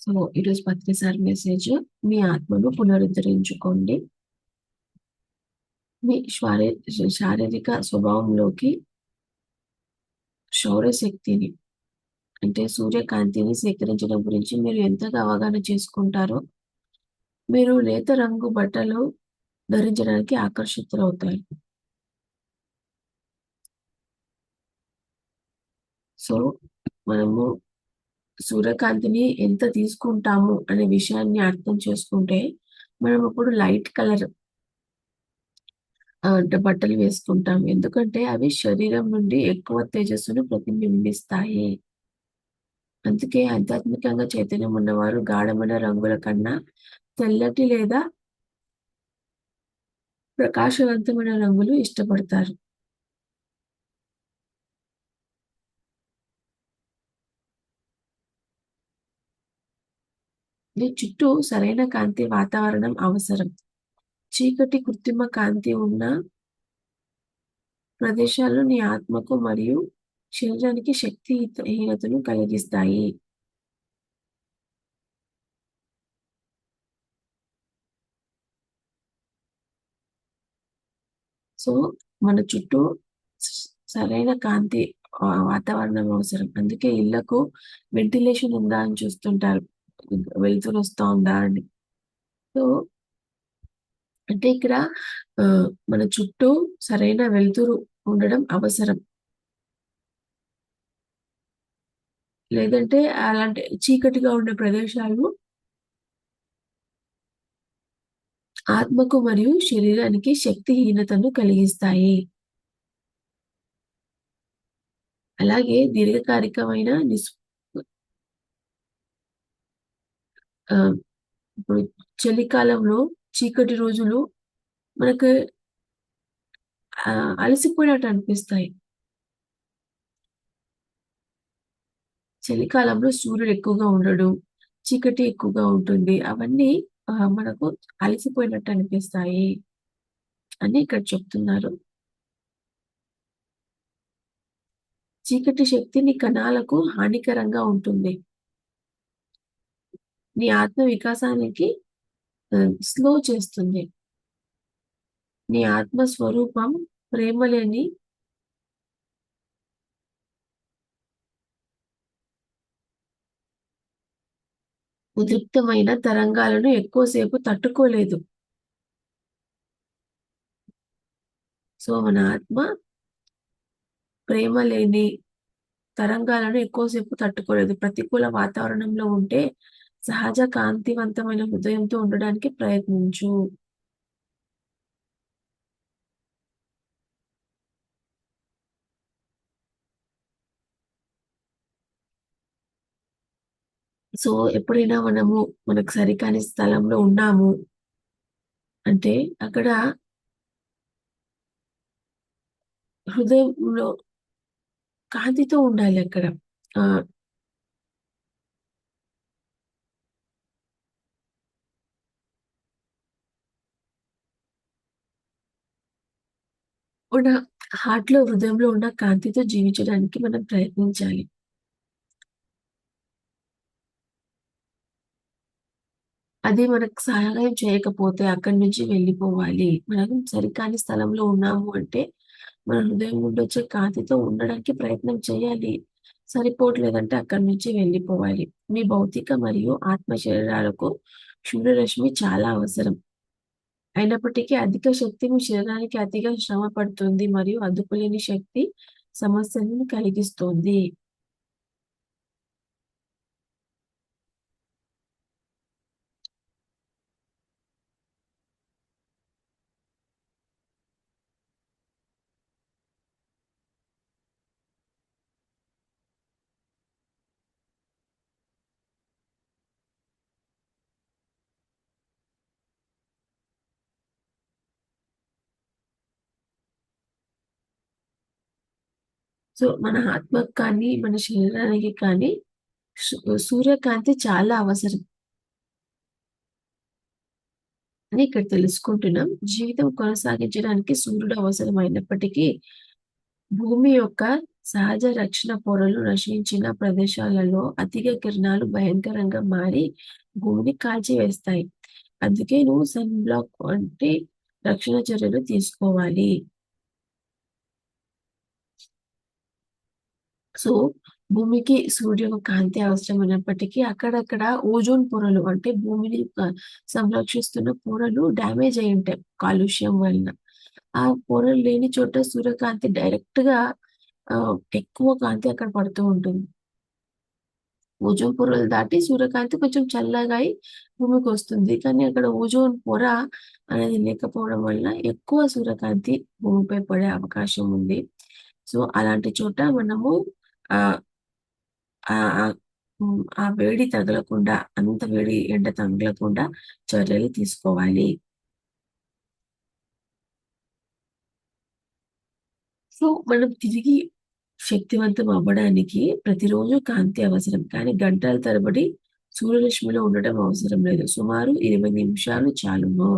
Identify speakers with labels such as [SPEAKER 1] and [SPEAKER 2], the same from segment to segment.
[SPEAKER 1] So, ఈరోజు పత్రిసారి message మీ ఆత్మను పునరుద్ధరించుకోండి. మీ శారీరక స్వభావంలోకి సౌరశక్తిని అంటే సూర్యకాంతిని సేకరించడం గురించి మీరు ఎంతగా అవగాహన చేసుకుంటారో, మీరు లేత రంగు బట్టలు ధరించడానికి ఆకర్షితులవుతారు. సో, మనము సూర్యకాంతిని ఎంత తీసుకుంటాము అనే విషయాన్ని అర్థం చేసుకుంటే, మనం ఇప్పుడు లైట్ కలర్ అంటే బట్టలు వేసుకుంటాం. ఎందుకంటే అవి శరీరం నుండి ఎక్కువ తేజస్సును ప్రతిబింబిస్తాయి. అందుకే ఆధ్యాత్మికంగా చైతన్యం ఉన్నవారు గాఢమైన రంగుల కన్నా తెల్లటి లేదా ప్రకాశవంతమైన రంగులు ఇష్టపడతారు. మీ చుట్టూ సరైన కాంతి వాతావరణం అవసరం. చీకటి, కృత్రిమ కాంతి ఉన్న ప్రదేశాలు నీ ఆత్మకు మరియు శరీరానికి హీనతను కలిగిస్తాయి. సో, మన చుట్టూ స్ సరైన కాంతి వాతావరణం అవసరం. అందుకే ఇళ్ళకు వెంటిలేషన్ ఉందా అని చూస్తుంటారు. వెలుతురొస్తా ఉందా అని. సో, అంటే ఇక్కడ మన చుట్టూ సరైన వెలుతురు ఉండడం అవసరం. లేదంటే అలాంటి చీకటిగా ఉండే ప్రదేశాలు ఆత్మకు మరియు శరీరానికి శక్తిహీనతను కలిగిస్తాయి. అలాగే దీర్ఘకాలికమైన ఆహ్, ఇప్పుడు చలికాలంలో చీకటి రోజులు మనకు అలసిపోయినట్టు అనిపిస్తాయి. చలికాలంలో సూర్యుడు ఎక్కువగా ఉండడు. చీకటి ఎక్కువగా ఉంటుంది. అవన్నీ మనకు అలసిపోయినట్టు అనిపిస్తాయి అని ఇక్కడ చెప్తున్నారు. చీకటి శక్తి నీ కణాలకు హానికరంగా ఉంటుంది. నీ ఆత్మ వికాసానికి స్లో చేస్తుంది. నీ ఆత్మ స్వరూపం ప్రేమలేని ఉద్రిక్తమైన తరంగాలను ఎక్కువ సేపు తట్టుకోలేదు. సో, మన ఆత్మ ప్రేమ లేని తరంగాలను ఎక్కువ సేపు తట్టుకోలేదు. ప్రతికూల వాతావరణంలో ఉంటే సహజ కాంతివంతమైన హృదయంతో ఉండడానికి ప్రయత్నించు. సో, ఎప్పుడైనా మనకు సరికాని స్థలంలో ఉన్నాము అంటే అక్కడ హృదయంలో కాంతితో ఉండాలక్కడ. ఆహ్, మన హృదయంలో ఉన్న కాంతితో జీవించడానికి మనం ప్రయత్నించాలి. అది మనకు సహాయం చేయకపోతే అక్కడి నుంచి వెళ్ళిపోవాలి. మనం సరికాని స్థలంలో ఉన్నాము అంటే, మన హృదయం నుండి వచ్చే కాంతితో ఉండడానికి ప్రయత్నం చేయాలి. సరిపోవట్లేదంటే అక్కడి నుంచి వెళ్ళిపోవాలి. మీ భౌతిక మరియు ఆత్మ శరీరాలకు సూర్యరశ్మి చాలా అవసరం. అయినప్పటికీ అధిక శక్తి మీ శరీరానికి అతిగా శ్రమ పడుతుంది మరియు అదుపులేని శక్తి సమస్యలను కలిగిస్తుంది. సో, మన ఆత్మకు కానీ, మన శరీరానికి కానీ సు సూర్యకాంతి చాలా అవసరం అని ఇక్కడ తెలుసుకుంటున్నాం. జీవితం కొనసాగించడానికి సూర్యుడు అవసరమైనప్పటికీ, భూమి యొక్క సహజ రక్షణ పొరలు నశించిన ప్రదేశాలలో అధిక కిరణాలు భయంకరంగా మారి భూమిని కాల్చివేస్తాయి. అందుకే నువ్వు సన్ బ్లాక్ వంటి రక్షణ చర్యలు తీసుకోవాలి. సో, భూమికి సూర్యుని కాంతి అవసరమైనప్పటికీ అక్కడక్కడ ఓజోన్ పొరలు అంటే భూమిని సంరక్షిస్తున్న పొరలు డ్యామేజ్ అయ్యుంటాయి కాలుష్యం వలన. ఆ పొరలు లేని చోట సూర్యకాంతి డైరెక్ట్‌గా ఎక్కువ కాంతి అక్కడ పడుతూ ఉంటుంది. ఓజోన్ పొరలు దాటి సూర్యకాంతి కొంచెం చల్లగా అయి భూమికొస్తుంది. కానీ అక్కడ ఓజోన్ పొర అనేది లేకపోవడం వలన ఎక్కువ సూర్యకాంతి భూమిపై పడే అవకాశం ఉంది. సో, అలాంటి చోట మనము ఆహ్, ఆహ్, ఆ వేడి తగలకుండా, అంత వేడి ఎండ తగలకుండా చర్యలు తీసుకోవాలి. సో, మనం తిరిగి శక్తివంతం అవ్వడానికి ప్రతిరోజు కాంతి అవసరం. కానీ గంటల తరబడి సూర్యరశ్మిలో ఉండటం అవసరం లేదు. సుమారు 20 నిమిషాలు చాలును.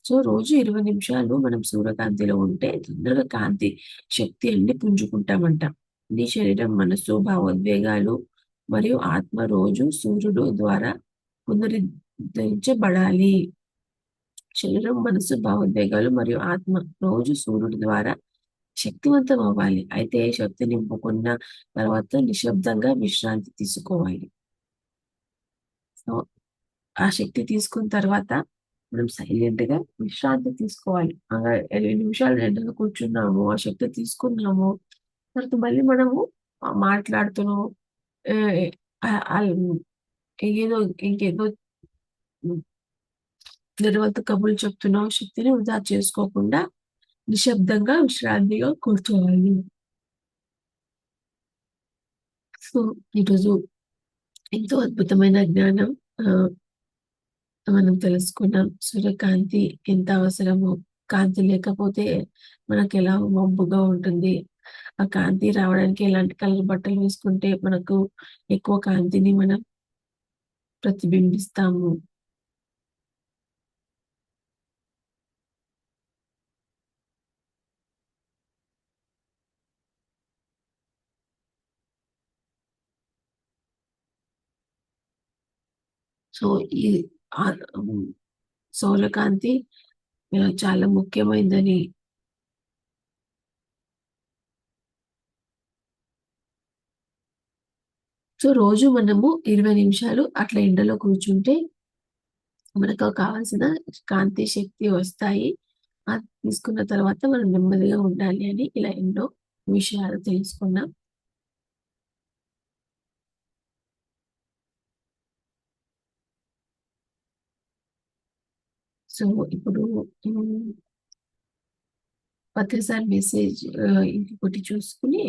[SPEAKER 1] సో, రోజు 20 నిమిషాలు మనం సూర్యకాంతిలో ఉంటే తొందరగా కాంతి శక్తి అన్నీ పుంజుకుంటామంట. నీ శరీరం, మనస్సు, భావోద్వేగాలు మరియు ఆత్మ రోజు సూర్యుడు ద్వారా పునరుద్ధరించబడాలి. శరీరం, మనస్సు, భావోద్వేగాలు మరియు ఆత్మ రోజు సూర్యుడి ద్వారా శక్తివంతం అవ్వాలి. అయితే శక్తి నింపుకున్న తర్వాత నిశ్శబ్దంగా విశ్రాంతి తీసుకోవాలి. సో, ఆ శక్తి తీసుకున్న తర్వాత మనం సైలెంట్‌గా విశ్రాంతి తీసుకోవాలి. 20 నిమిషాలు ఎండలో కూర్చున్నాము, ఆ శక్తి తీసుకున్నాము. తర్వాత మళ్ళీ మనము మాట్లాడుతూనో ఆహ్, ఆహ్, ఆల్ ఏదో ఇంకేదో హ్మ్, నిర్వంత కబుర్లు చెప్తున్న శక్తిని వృధా చేసుకోకుండా నిశ్శబ్దంగా, విశ్రాంతిగా కూర్చోవాలి. సో, ఈరోజు ఎంతో అద్భుతమైన జ్ఞానం ఆహ్, మనం తెలుసుకున్నాం. సూర్యకాంతి ఎంత అవసరమో, కాంతి లేకపోతే మనకెలా మబ్బుగా ఉంటుంది. ఆ కాంతి రావడానికి ఎలాంటి కలర్ బట్టలు వేసుకుంటే మనకు ఎక్కువ కాంతిని మనం ప్రతిబింబిస్తాము. సో, ఈ హ్మ్. సౌరకాంతి చాలా ముఖ్యమైనదని సో, రోజు మనము 20 నిమిషాలు అట్లా ఎండలో కూర్చుంటే మనకు కావాల్సిన కాంతి, శక్తి వస్తాయి. అది తీసుకున్న తర్వాత మనం నెమ్మదిగా ఉండాలి అని ఇలా ఎన్నో విషయాలు తెలుసుకున్నాం. సో, ఇప్పుడు హ్మ్. ఒకేసారి మెసేజ్ ఇంకొకటి చూసుకొని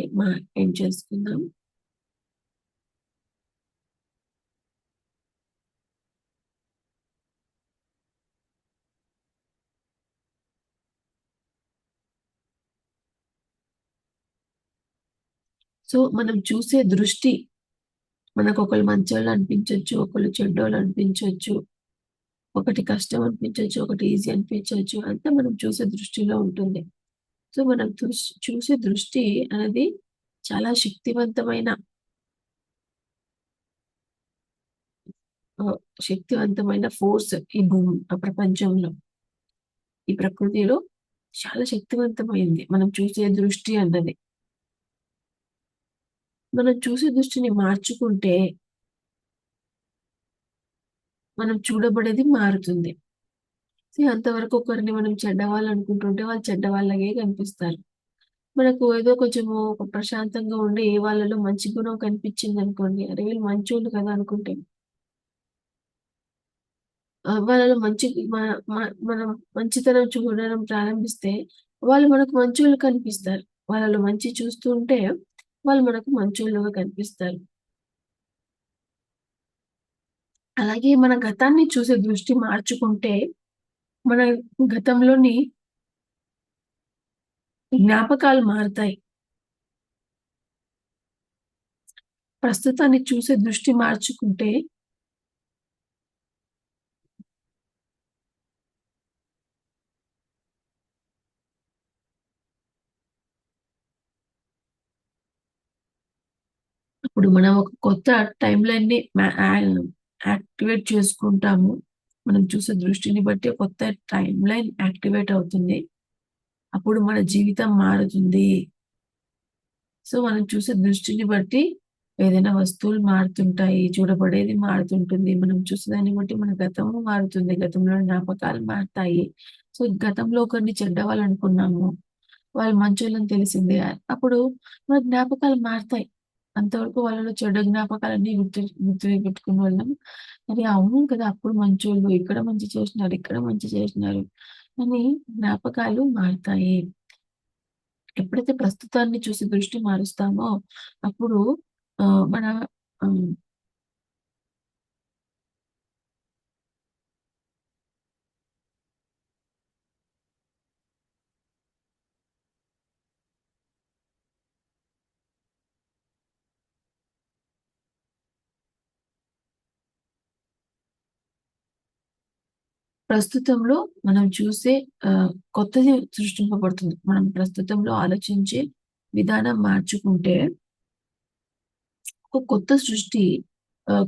[SPEAKER 1] ఎండ్ చేసుకుందాం. సో, మనం చూసే దృష్టి మనకొకళ్ళు మంచోళ్ళు అనిపించొచ్చు, ఒకళ్ళు చెడ్డోళ్ళు అనిపించొచ్చు. ఒకటి కష్టం అనిపించొచ్చు, ఒకటి ఈజీ అనిపించొచ్చు. అంతా మనం చూసే దృష్టిలో ఉంటుంది. సో, మనం చూసే దృష్టి అనేది చాలా శక్తివంతమైన ఆహ్, శక్తివంతమైన ఫోర్స్ ప్రపంచంలో. ఈ ప్రకృతిలో చాలా శక్తివంతమైంది. మనం చూసే దృష్టి అన్నది. మనం చూసే దృష్టిని మార్చుకుంటే, మనం చూడబడేది మారుతుంది. అంతవరకు ఒకరిని మనం చెడ్డవాళ్ళనుకుంటుంటే వాళ్ళు చెడ్డవాళ్ళగే కనిపిస్తారు. మనకు ఏదో కొంచెము ఒక ప్రశాంతంగా ఉండి వాళ్ళలో మంచి గుణం కనిపించిందనుకోండి, అరే! వీళ్ళు మంచోళ్ళు కదా అనుకుంటే, వాళ్ళలో మంచి మ మ మనం మంచితనం చూడడం ప్రారంభిస్తే, వాళ్ళు మనకు మంచోళ్ళు కనిపిస్తారు. వాళ్ళలో మంచి చూస్తూ ఉంటే, వాళ్ళు మనకు మంచోళ్ళుగా కనిపిస్తారు. అలాగే మన గతాన్ని చూసే దృష్టి మార్చుకుంటే, మన గతంలోని జ్ఞాపకాలు మారతాయి. ప్రస్తుతాన్ని చూసే దృష్టి మార్చుకుంటే, ఇప్పుడు మనం ఒక కొత్త టైమ్‌లైన్‌ని యాక్టివేట్ చేసుకుంటాము. మనం చూసే దృష్టిని బట్టి కొత్త టైమ్‌లైన్ యాక్టివేట్ అవుతుంది. అప్పుడు మన జీవితం మారుతుంది. సో, మనం చూసే దృష్టిని బట్టి ఏదైనా వస్తువులు మారుతుంటాయి. చూడబడేది మారుతుంటుంది. మనం చూసేదాన్ని బట్టి మన గతము మారుతుంది. గతంలోని జ్ఞాపకాలు మారతాయి. సో, గతంలో ఒకరిని చెడ్డవాళ్ళనుకున్నాము. వాళ్ళు మంచోళ్ళని తెలిసింది. అప్పుడు మన జ్ఞాపకాలు మారతాయి. అంతవరకు వాళ్ళలో చెడు జ్ఞాపకాలన్నీ గుర్తుపెట్టుకున్నోళ్ళం. అరే! అవును కదా! అప్పుడు మంచోళ్ళు, ఇక్కడ మంచి చేసినారు, ఇక్కడ మంచి చేసినారు అని జ్ఞాపకాలు మారతాయి. ఎప్పుడైతే ప్రస్తుతాన్ని చూసి దృష్టి మారుస్తామో అప్పుడు మన హ్మ్. ప్రస్తుతంలో మనం చూసే కొత్తది సృష్టింపబడుతుంది. మనం ప్రస్తుతంలో ఆలోచించే విధానం మార్చుకుంటే ఒక కొత్త సృష్టి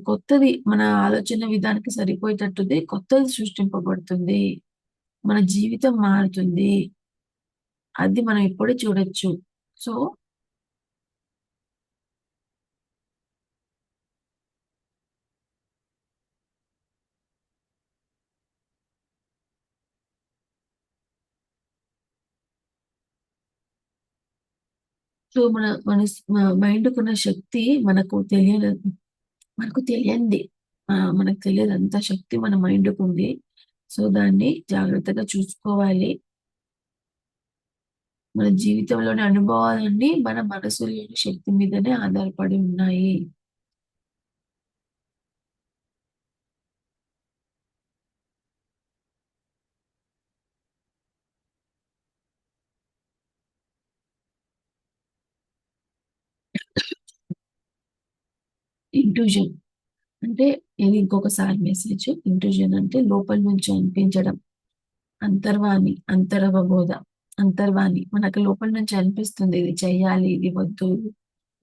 [SPEAKER 1] కొత్తది మన ఆలోచన విధానానికి సరిపోయేటట్టుది కొత్తది సృష్టింపబడుతుంది. మన జీవితం మారుతుంది. అది మనం ఇప్పుడే చూడొచ్చు. సో, సో మన మైండ్‌కున్న శక్తి మనకు తెలియంది. మనకు తెలియనంత శక్తి మన మైండ్‌కుంది. సో, దాన్ని జాగ్రత్తగా చూసుకోవాలి. మన జీవితంలోని అనుభవాలన్నీ మన మనసులోని శక్తి మీదనే ఆధారపడి ఉన్నాయి. ఇంట్యూషన్ అంటే ఇది ఇంకొకసారి మెసేజ్. ఇంట్యూషన్ అంటే లోపల నుంచి అనిపించడం. అంతర్వాణి, అంతరవబోధ, అంతర్వాణి మనకు లోపల నుంచి అనిపిస్తుంది. ఇది చెయ్యాలి, ఇది వద్దు,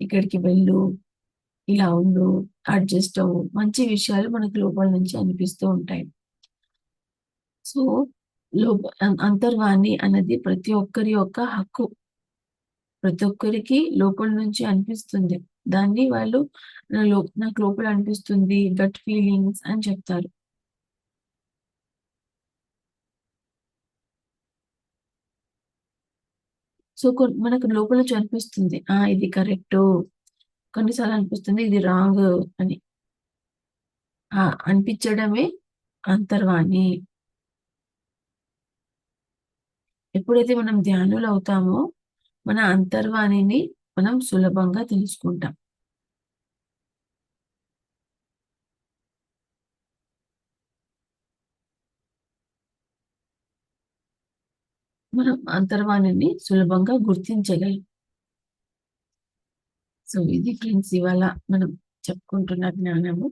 [SPEAKER 1] ఇక్కడికి వెళ్ళు, ఇలా ఉండు, అడ్జస్ట్ అవ్వు. మంచి విషయాలు మనకు లోపల నుంచి అనిపిస్తూ ఉంటాయి. సో, అంతర్వాణి అన్నది ప్రతి ఒక్కరి యొక్క హక్కు. ప్రతి ఒక్కరికి లోపల నుంచి అనిపిస్తుంది. దాన్ని వాళ్ళు నాకు లోపల అనిపిస్తుంది, గట్ ఫీలింగ్స్ అని చెప్తారు. సో, మనకు లోపల నుంచి అనిపిస్తుంది. ఇది కరెక్టు. కొన్నిసార్లు అనిపిస్తుంది ఇది రాంగు అని. అనిపించడమే అంతర్వాణి. ఎప్పుడైతే మనం ధ్యానులవుతామో, మన అంతర్వాణిని మనం సులభంగా తెలుసుకుంటాం. మనం అంతర్వాణిని సులభంగా గుర్తించగలం. సో, ఇది ఫ్రెండ్స్ ఇవాళ మనం చెప్పుకుంటున్న జ్ఞానము.